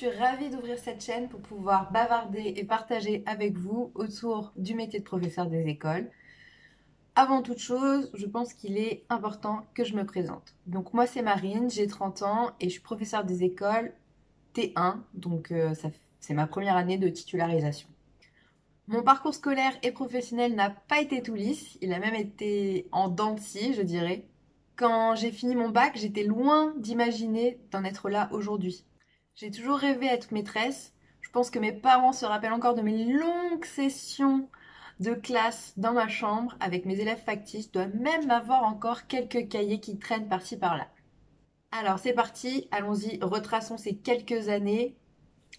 suis ravie d'ouvrir cette chaîne pour pouvoir bavarder et partager avec vous autour du métier de professeur des écoles. Avant toute chose, je pense qu'il est important que je me présente. Donc moi c'est Marine, j'ai 30 ans et je suis professeure des écoles T1, donc c'est ma première année de titularisation. Mon parcours scolaire et professionnel n'a pas été tout lisse, il a même été en dents de scie, je dirais. Quand j'ai fini mon bac, j'étais loin d'imaginer d'en être là aujourd'hui. J'ai toujours rêvé d'être maîtresse. Je pense que mes parents se rappellent encore de mes longues sessions de classe dans ma chambre avec mes élèves factices. Je dois même avoir encore quelques cahiers qui traînent par-ci par-là. Alors c'est parti, allons-y, retraçons ces quelques années.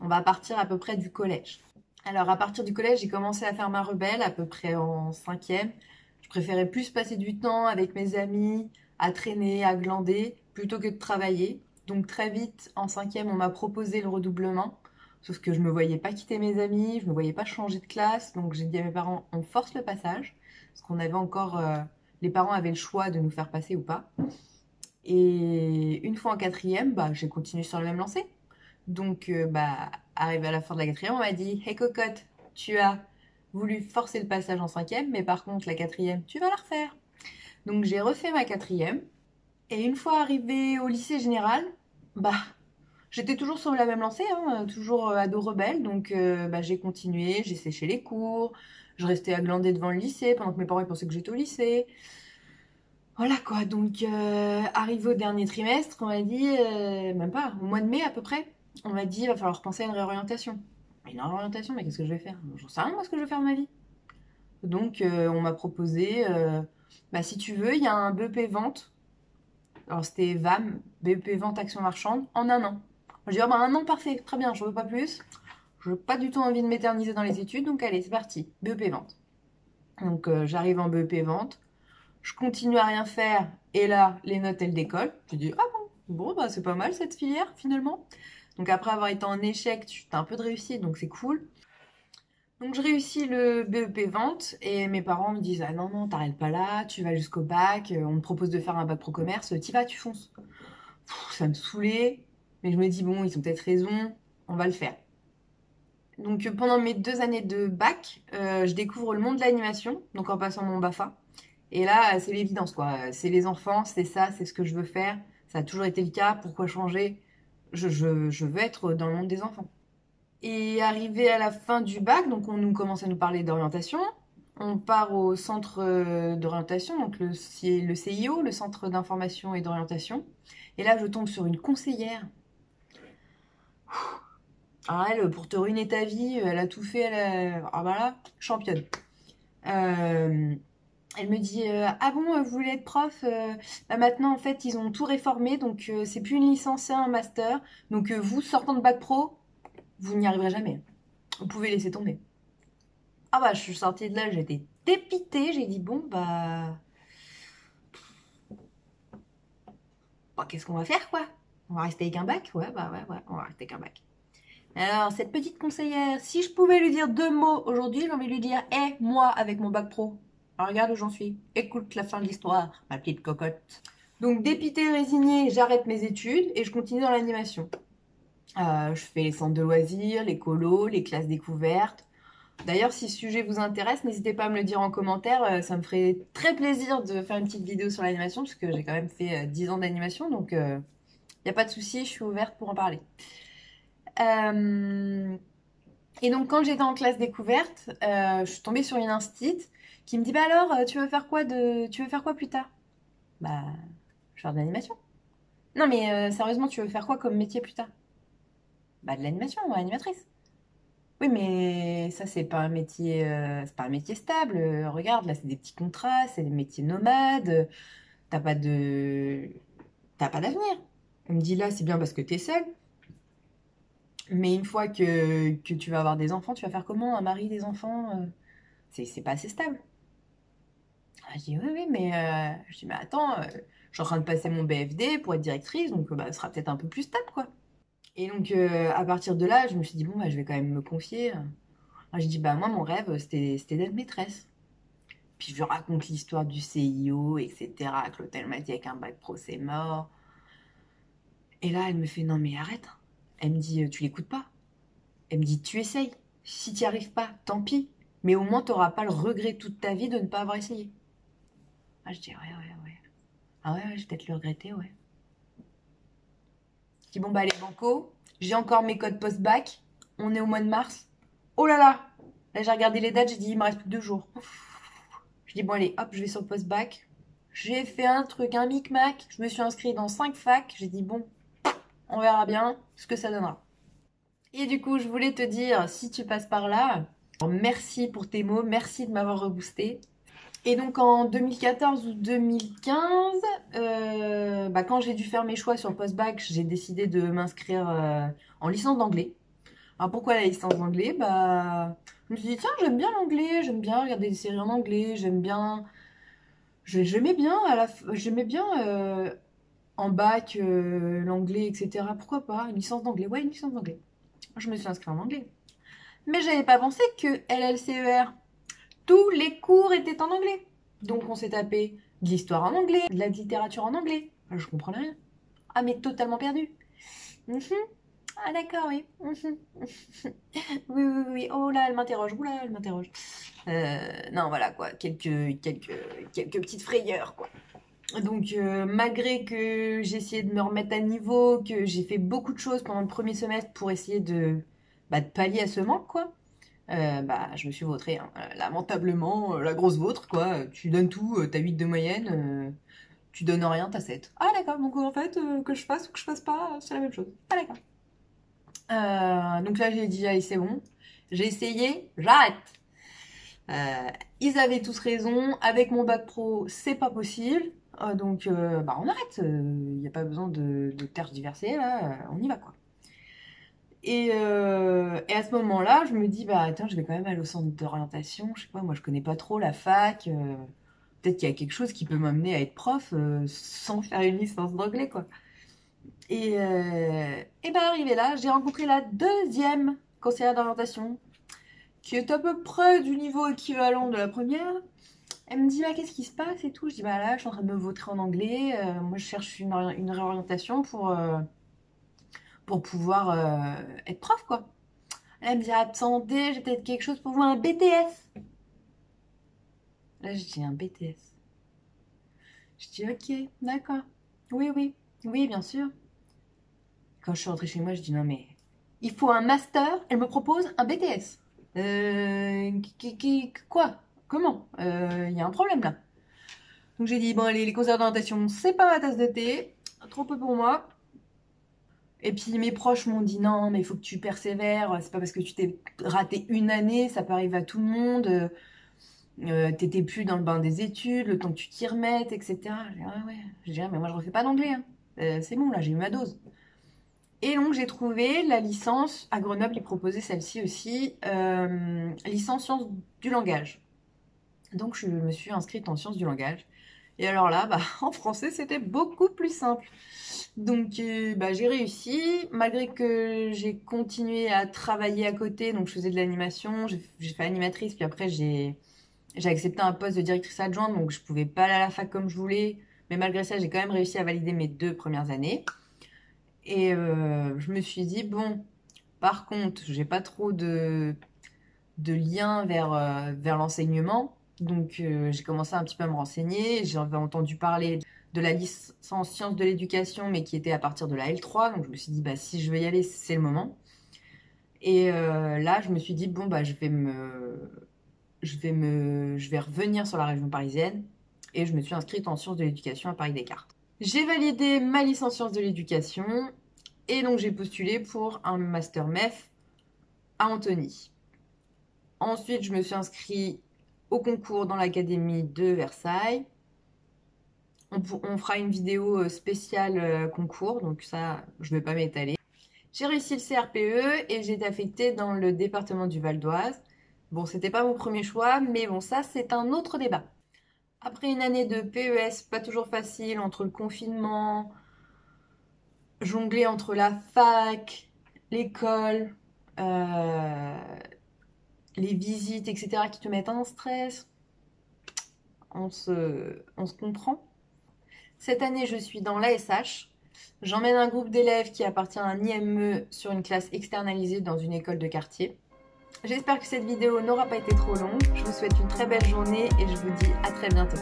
On va partir à peu près du collège. Alors à partir du collège, j'ai commencé à faire ma rebelle à peu près en cinquième. Je préférais plus passer du temps avec mes amis, à traîner, à glander, plutôt que de travailler. Donc très vite, en cinquième, on m'a proposé le redoublement. Sauf que je me voyais pas quitter mes amis, je me voyais pas changer de classe. Donc j'ai dit à mes parents, on force le passage. Parce qu'on avait encore... les parents avaient le choix de nous faire passer ou pas. Et une fois en quatrième, j'ai continué sur le même lancé. Donc, arrivé à la fin de la quatrième, on m'a dit, hey cocotte, tu as voulu forcer le passage en cinquième, mais par contre, la quatrième, tu vas la refaire. Donc, j'ai refait ma quatrième. Et une fois arrivée au lycée général, j'étais toujours sur la même lancée, hein, toujours ado rebelle. Donc, j'ai continué, j'ai séché les cours, je restais à glander devant le lycée pendant que mes parents pensaient que j'étais au lycée. Voilà quoi, donc arrivé au dernier trimestre, on m'a dit, même pas, au mois de mai à peu près, on m'a dit, il va falloir penser à une réorientation. Une réorientation, mais qu'est-ce que je vais faire? J'en sais rien, moi, ce que je vais faire de ma vie. Donc on m'a proposé, si tu veux, il y a un BEP vente, alors c'était VAM, BEP vente action marchande, en un an. Je dis, un an parfait, très bien, je veux pas plus. Je n'ai pas du tout envie de m'éterniser dans les études, donc allez, c'est parti, BEP vente. Donc j'arrive en BEP vente. Je continue à rien faire et là, les notes, elles décollent. Je dis, ah bon, c'est pas mal cette filière finalement. Donc après avoir été en échec, tu as un peu de réussite, donc c'est cool. Donc je réussis le BEP vente et mes parents me disent, ah non, non, t'arrêtes pas là, tu vas jusqu'au bac, on te propose de faire un bac pro commerce, t'y vas, tu fonces. Ça me saoulait, mais je me dis, bon, ils ont peut-être raison, on va le faire. Donc pendant mes 2 années de bac, je découvre le monde de l'animation, donc en passant mon BAFA. Et là, c'est l'évidence, quoi. C'est les enfants, c'est ça, c'est ce que je veux faire. Ça a toujours été le cas. Pourquoi changer? Je veux être dans le monde des enfants. Et arrivé à la fin du bac, donc on nous commence à nous parler d'orientation. On part au centre d'orientation, donc le CIO, le centre d'information et d'orientation. Et là, je tombe sur une conseillère. Alors elle, pour te ruiner ta vie, elle a tout fait, championne. Elle me dit ah bon, vous voulez être prof? Maintenant en fait ils ont tout réformé, donc c'est plus une licence, c'est un master. Donc vous sortant de bac pro, vous n'y arriverez jamais. Vous pouvez laisser tomber. Je suis sortie de là, j'étais dépitée. J'ai dit bon qu'est-ce qu'on va faire quoi? On va rester avec un bac? Ouais, on va rester avec un bac. Alors cette petite conseillère, si je pouvais lui dire 2 mots aujourd'hui, j'ai envie de lui dire moi avec mon bac pro. Alors regarde où j'en suis. Écoute la fin de l'histoire, ma petite cocotte. Donc dépitée, résignée, j'arrête mes études et je continue dans l'animation. Je fais les centres de loisirs, les colos, les classes découvertes. D'ailleurs, si ce sujet vous intéresse, n'hésitez pas à me le dire en commentaire. Ça me ferait très plaisir de faire une petite vidéo sur l'animation, parce que j'ai quand même fait 10 ans d'animation, donc il n'y a pas de souci, je suis ouverte pour en parler. Et donc quand j'étais en classe découverte, je suis tombée sur une instite qui me dit alors, tu veux faire quoi plus tard? Je vais faire de l'animation. Non mais sérieusement, tu veux faire quoi comme métier plus tard? De l'animation, animatrice. Oui, mais ça c'est pas un métier stable. Regarde, là c'est des petits contrats, c'est des métiers nomades. T'as pas de, t'as pas d'avenir. Elle me dit là c'est bien parce que t'es seule, mais une fois que tu vas avoir des enfants, tu vas faire comment? Un mari, des enfants, c'est pas assez stable. Je dis oui, mais mais attends, je suis en train de passer mon BFD pour être directrice, donc ce sera peut-être un peu plus stable quoi. Et donc à partir de là, je me suis dit bon je vais quand même me confier. Je dis moi mon rêve c'était d'être maîtresse. Puis je lui raconte l'histoire du CIO, etc. Que l'hôtel m'a dit avec un bac pro c'est mort. Et là elle me fait non mais arrête. Elle me dit, tu l'écoutes pas. Elle me dit, tu essayes. Si tu n'y arrives pas, tant pis. Mais au moins, tu n'auras pas le regret toute ta vie de ne pas avoir essayé. Ah, je dis, ouais. Ah ouais, je vais peut-être le regretter, ouais. Je dis, bon, bah, allez, banco. J'ai encore mes codes post-bac. On est au mois de mars. Oh là là! Là, j'ai regardé les dates, j'ai dit, il me reste plus que 2 jours. Je dis, bon, allez, hop, je vais sur le post-bac. J'ai fait un truc, un micmac. Je me suis inscrite dans 5 facs. J'ai dit, bon, on verra bien ce que ça donnera. Et du coup, je voulais te dire, si tu passes par là, merci pour tes mots, merci de m'avoir reboosté. Et donc en 2014 ou 2015, quand j'ai dû faire mes choix sur le post-bac, j'ai décidé de m'inscrire en licence d'anglais. Alors pourquoi la licence d'anglais? Je me suis dit, tiens, j'aime bien l'anglais, j'aime bien regarder des séries en anglais, j'aime bien... J'aimais bien, j'aimais bien en bac l'anglais, etc. Pourquoi pas? Une licence d'anglais? Ouais, une licence d'anglais. Je me suis inscrite en anglais. Mais j'avais pas pensé que LLCER, tous les cours étaient en anglais. Donc on s'est tapé de l'histoire en anglais, de la littérature en anglais. Je comprenais rien. Ah mais totalement perdu. Mhm. Ah d'accord, oui. Mhm. Oui. Oh là, elle m'interroge. Oula, elle m'interroge. Non, voilà quoi. Quelques petites frayeurs quoi. Donc malgré que j'ai essayé de me remettre à niveau, que j'ai fait beaucoup de choses pendant le premier semestre pour essayer de pallier à ce manque quoi. Je me suis vautrée, hein. Lamentablement, la grosse vôtre, quoi. Tu donnes tout, t'as 8 de moyenne, tu donnes rien, t'as 7. Ah d'accord, donc en fait, que je fasse ou que je fasse pas, c'est la même chose. Ah d'accord. Donc là, j'ai dit, allez, c'est bon. J'ai essayé, j'arrête. Ils avaient tous raison, avec mon bac pro, c'est pas possible. On arrête. Il n'y a pas besoin de tergiverser, là, on y va, quoi. Et à ce moment-là, je me dis, bah attends, je vais quand même aller au centre d'orientation. Je sais pas, moi je connais pas trop la fac. Peut-être qu'il y a quelque chose qui peut m'amener à être prof sans faire une licence d'anglais, quoi. Et arrivé là, j'ai rencontré la deuxième conseillère d'orientation, qui est à peu près du niveau équivalent de la première. Elle me dit, bah qu'est-ce qui se passe et tout. Je dis, bah là, je suis en train de me vautrer en anglais. Moi, je cherche une réorientation pour pouvoir être prof, quoi. Elle me dit, attendez, j'ai peut-être quelque chose pour vous, un BTS. Là, je dis, un BTS. Je dis, ok, d'accord. Oui, bien sûr. Quand je suis rentrée chez moi, je dis, non, mais il faut un master. Elle me propose un BTS. Quoi? Comment? Il y a un problème là. Donc j'ai dit, bon, allez, les concerts d'orientation, c'est pas ma tasse de thé. Trop peu pour moi. Et puis mes proches m'ont dit non, mais il faut que tu persévères. C'est pas parce que tu t'es raté une année, ça peut arriver à tout le monde. T'étais plus dans le bain des études, le temps que tu t'y remettes, etc. J'ai dit, ah ouais. J'ai dit, ah, mais moi je refais pas d'anglais, hein. C'est bon, là, j'ai eu ma dose. Et donc j'ai trouvé la licence, à Grenoble, ils proposaient celle-ci aussi, licence sciences du langage. Donc je me suis inscrite en sciences du langage. Et alors là, en français, c'était beaucoup plus simple. Donc j'ai réussi, malgré que j'ai continué à travailler à côté, donc je faisais de l'animation, j'ai fait animatrice, puis après j'ai accepté un poste de directrice adjointe, donc je pouvais pas aller à la fac comme je voulais, mais malgré ça, j'ai quand même réussi à valider mes 2 premières années. Et je me suis dit, bon, par contre, j'ai pas trop de lien vers l'enseignement, donc j'ai commencé un petit peu à me renseigner, j'avais entendu parler de la licence sciences de l'éducation, mais qui était à partir de la L3, donc je me suis dit, si je veux y aller, c'est le moment. Et là, je me suis dit, bon, je vais revenir sur la région parisienne, et je me suis inscrite en sciences de l'éducation à Paris-Descartes. J'ai validé ma licence sciences de l'éducation, et donc j'ai postulé pour un master MEF à Antony. Ensuite, je me suis inscrite au concours dans l'académie de Versailles. On fera une vidéo spéciale concours, donc ça, je ne vais pas m'étaler. J'ai réussi le CRPE et j'ai été affectée dans le département du Val d'Oise. Bon, c'était pas mon premier choix, mais bon, ça, c'est un autre débat. Après une année de PES, pas toujours facile, entre le confinement, jongler entre la fac, l'école, les visites, etc., qui te mettent un stress, on se comprend. Cette année, je suis dans l'ASH. J'emmène un groupe d'élèves qui appartient à un IME sur une classe externalisée dans une école de quartier. J'espère que cette vidéo n'aura pas été trop longue. Je vous souhaite une très belle journée et je vous dis à très bientôt.